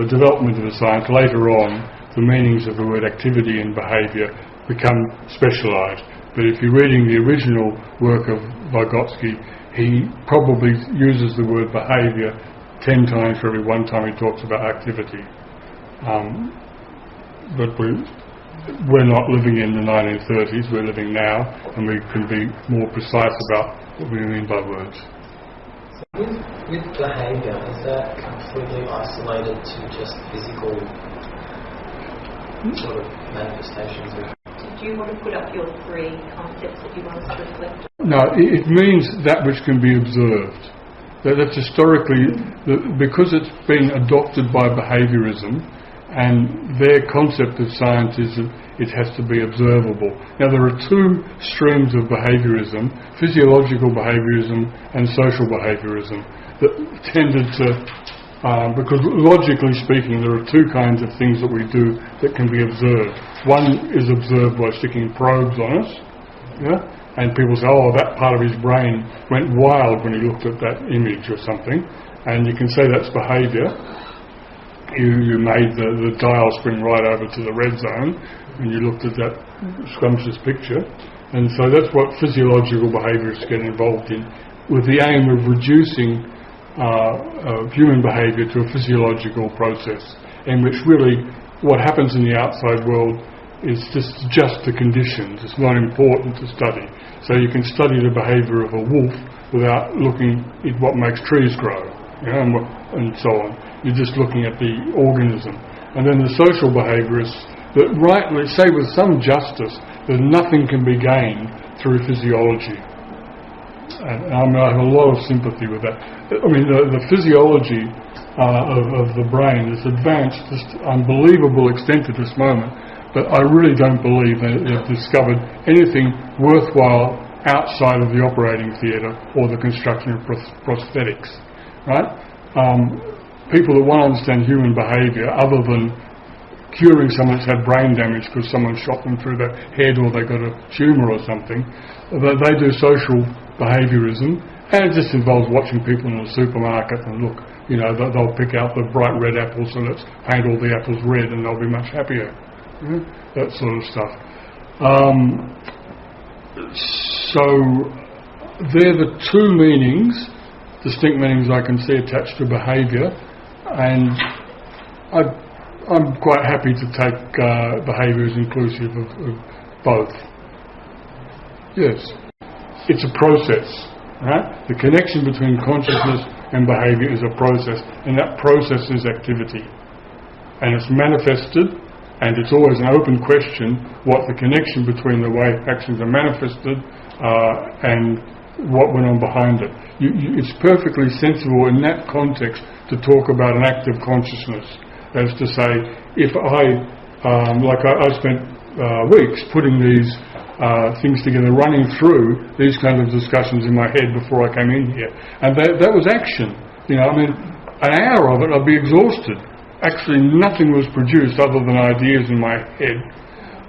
development of the science. Later on, the meanings of the word activity and behaviour become specialised. But if you're reading the original work of Vygotsky, he probably uses the word behaviour 10 times for every one time he talks about activity. But we're not living in the 1930s, we're living now, and we can be more precise about what we mean by words. So with behaviour, is that completely isolated to just physical sort of manifestations of... Did you want to put up your three concepts that you want us to reflect on? No, it means that which can be observed. That's historically, because it's been adopted by behaviorism, and their concept of science is that it has to be observable. Now, there are two streams of behaviorism: physiological behaviorism and social behaviorism, that tended to, because logically speaking, there are two kinds of things that we do that can be observed. One is observed by sticking probes on us, and people say, oh, that part of his brain went wild when he looked at that image or something, and you can say that's behaviour. You made the dial spring right over to the red zone when you looked at that scrumptious picture, and so that's what physiological behaviourists get involved in, with the aim of reducing human behaviour to a physiological process in which really what happens in the outside world is just the conditions. It's not important to study. So you can study the behaviour of a wolf without looking at what makes trees grow, and so on. You're just looking at the organism. And then the social behaviourists that rightly say with some justice that nothing can be gained through physiology. And I have a lot of sympathy with that. I mean, the physiology of the brain is advanced to unbelievable extent at this moment, but I really don't believe that they've discovered anything worthwhile outside of the operating theatre or the construction of prosthetics, right? People that want to understand human behaviour, other than curing someone that's had brain damage because someone shot them through the head or they got a tumour or something, they do social behaviorism, and it just involves watching people in the supermarket and look, they'll pick out the bright red apples, so let's paint all the apples red and they'll be much happier. That sort of stuff. So they're the two meanings, distinct meanings I can see attached to behaviour, and I'm quite happy to take behaviour as inclusive of both. Yes. It's a process, right? The connection between consciousness and behaviour is a process, and that process is activity. And it's manifested, and it's always an open question what the connection between the way actions are manifested and what went on behind it. It's perfectly sensible in that context to talk about an active consciousness, as to say, if I spent weeks putting these things together, running through these kind of discussions in my head before I came in here, and that was action. You know, I mean, an hour of it I'd be exhausted. Actually, nothing was produced other than ideas in my head,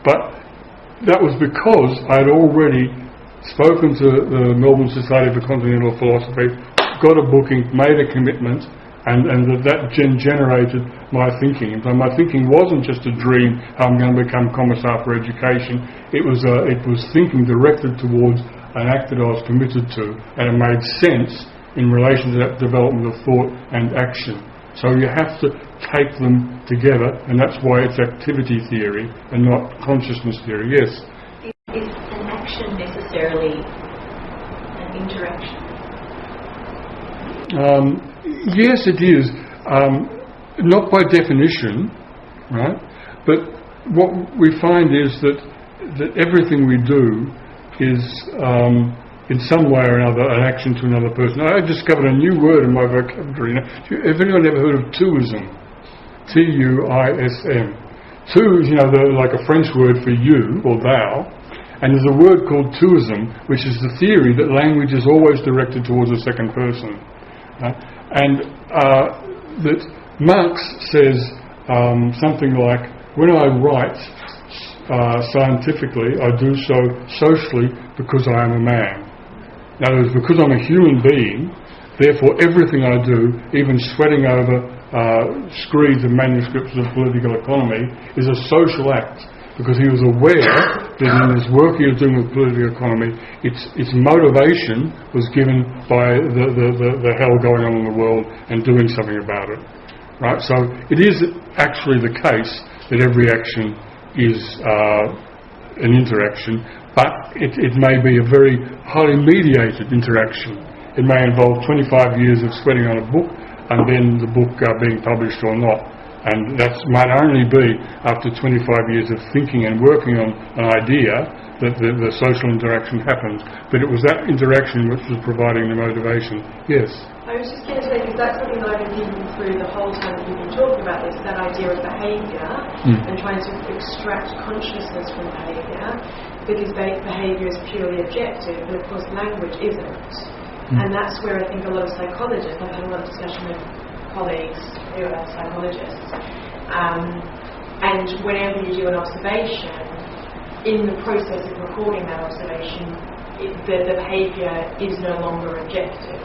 but that was because I had already spoken to the Melbourne Society for Continental Philosophy, got a booking, made a commitment, and that generated my thinking. And so my thinking wasn't just a dream, how I'm going to become Commissar for Education. It was thinking directed towards an act that I was committed to, and it made sense in relation to that development of thought and action. So you have to take them together, and that's why it's activity theory and not consciousness theory. Yes? Is an action necessarily an interaction? Yes, it is. Not by definition, right? But what we find is that everything we do is, in some way or another, an action to another person. I discovered a new word in my vocabulary. Have anyone ever heard of tuism? Tuism. Tu is, like a French word for you or thou. And there's a word called tuism, which is the theory that language is always directed towards a second person. And that Marx says something like, when I write scientifically, I do so socially because I am a man. In other words, because I'm a human being, therefore everything I do, even sweating over screeds and manuscripts of political economy, is a social act. Because he was aware that in his work he was doing with political economy, its motivation was given by the hell going on in the world and doing something about it. Right? So it is actually the case that every action is an interaction, but it may be a very highly mediated interaction. It may involve 25 years of sweating on a book and then the book being published or not. And that might only be after 25 years of thinking and working on an idea that the social interaction happens. But it was that interaction which was providing the motivation. Yes? I was just going to say, because that's something that I've been thinking through the whole time that you've been talking about this, that idea of behaviour and trying to extract consciousness from behaviour, because behaviour is purely objective, but of course language isn't. And that's where I think a lot of psychologists, I've had a lot of discussion with colleagues who are psychologists, and whenever you do an observation, in the process of recording that observation, the behaviour is no longer objective,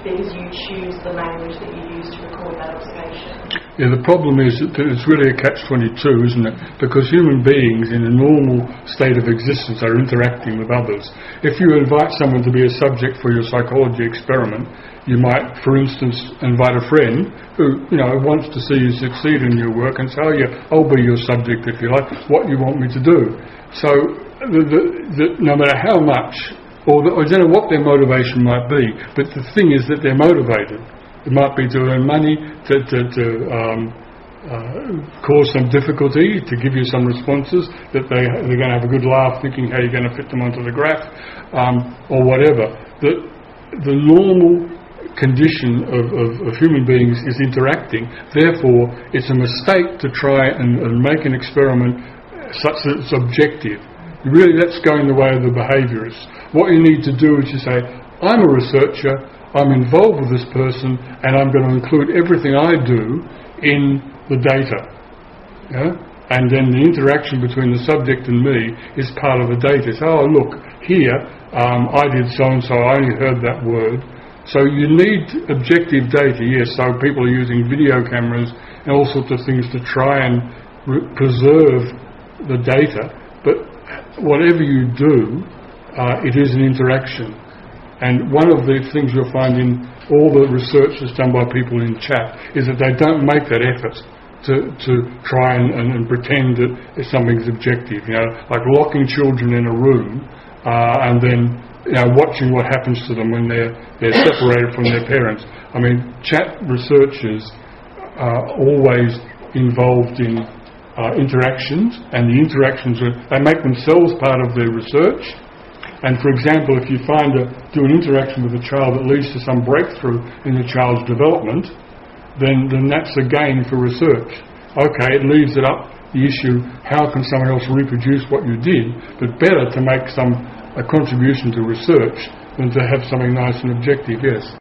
because you choose the language that you use to record that observation. Yeah, the problem is that it's really a catch-22, isn't it? Because human beings in a normal state of existence are interacting with others. If you invite someone to be a subject for your psychology experiment, you might, for instance, invite a friend who, wants to see you succeed in your work and say, oh yeah, I'll be your subject if you like, what you want me to do. So, no matter how much, or I don't know what their motivation might be, but the thing is that they're motivated. It might be to earn money, to cause some difficulty, to give you some responses, that they're going to have a good laugh thinking how you're going to fit them onto the graph, or whatever. The normal condition of human beings is interacting. Therefore, it's a mistake to try and make an experiment such that it's objective. Really, that's going the way of the behaviourists. What you need to do is you say, I'm a researcher, I'm involved with this person, and I'm going to include everything I do in the data. Yeah? And then the interaction between the subject and me is part of the data. So, oh, look, here, I did so-and-so, I only heard that word. So you need objective data, yes, so people are using video cameras and all sorts of things to try and preserve the data, but whatever you do, it is an interaction. And one of the things you'll find in all the research that's done by people in chat is that they don't make that effort. to try and pretend that something's objective. Like locking children in a room and then watching what happens to them when they're separated from their parents. I mean, chat researchers are always involved in interactions, and the interactions they make themselves part of their research. And for example, if you do an interaction with a child that leads to some breakthrough in the child's development, then that's a gain for research. Okay, it leaves it up the issue, how can someone else reproduce what you did? But better to make a contribution to research than to have something nice and objective, yes.